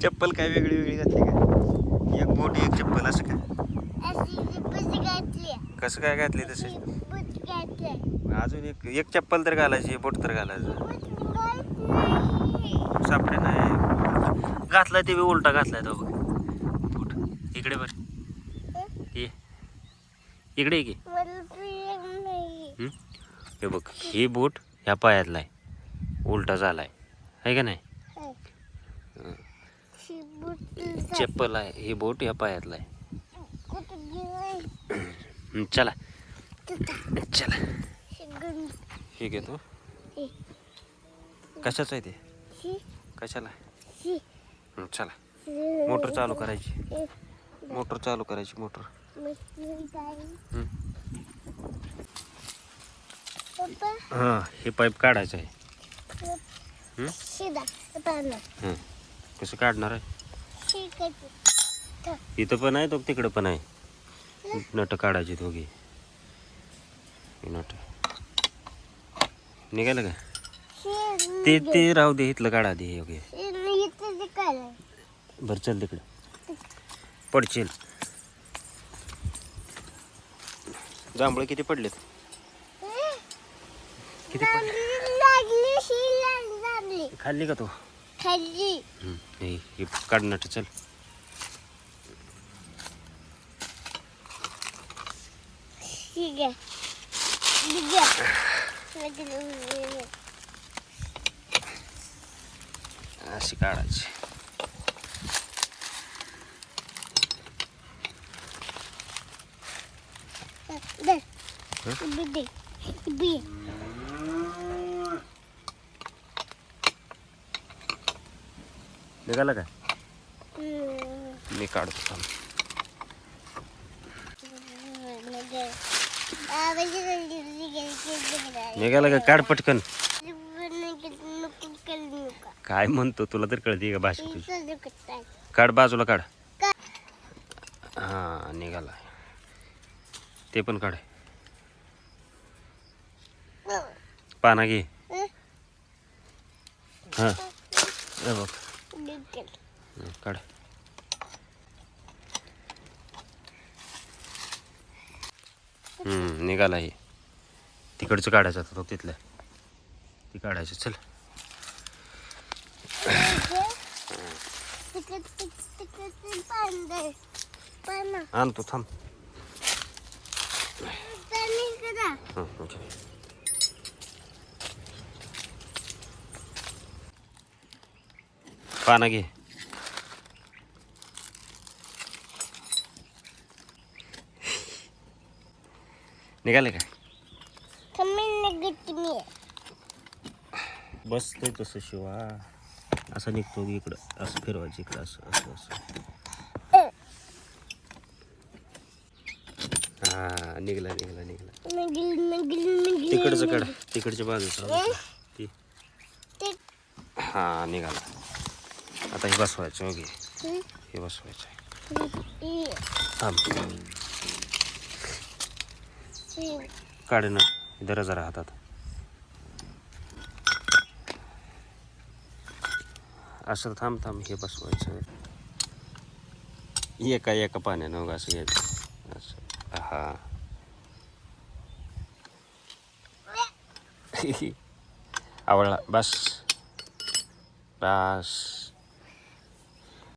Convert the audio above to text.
चप्पल काय वेगळी वेगळी घातली का? एक बोट एक चप्पल असं काय? कसं काय घातली तसे? अजून एक चप्पल तर घालायची, बोट तर घालायचं. सापडे नाही घातलाय ते बी उलटा घातलाय तो बघ. बोट इकडे बर ये इकडे की. हे बघ ही बोट ह्या पायातला आहे, उलटा झालाय आहे का नाही? चप्पल आहे, ही बोट या पायातला आहे. चला चला हे घेतो. कशाचं आहे ते? कशाला? चला मोटर चालू करायची, मोटर चालू करायची. मोटर हां हे पाईप काढायचं आहे. कसं काढणार आहे? इथं पण आहे तो तिकडं पण आहे. नट काढायची दोघी. नट निघालं का? ते ते राहू दे, इथलं काढा दे. योग्य बरं चल तिकडं पडशील. जांभळं किती पडलेत? किती पडले? खाल्ली का तू? हे काढ नट चल. अशी काढायची. निघाला का? मी काढतो थांब. निघाला का? काढ पटकन. काय म्हणतो तुला तर कळते का भाषा तुझी? काढ बाजूला काढ. हा निघाला. ते पण काढ. पाना घे. हा बघ काढ. निघाला. हे तिकडचं काढायचं आता. तो तिथलं ती काढायचं. चल आणतो थांब. पाना घे. निघाले का? बसतोय तसं शिवा. असं निघतो इकडं, असं फिरवायचं इकडं, असं असं असं. हा निघला निघला निघला. तिकडचं काढ, तिकडच्या बाजूचं. हा निघाला. आता हे बसवायचं. ओके हे बसवायचं. थांब काढ ना. जरा जरा हातात. असं थांब थांब. हे बसवायचं एका एका पाण्यानं असं घ्यायचं असं. हा आवडला. बस बस.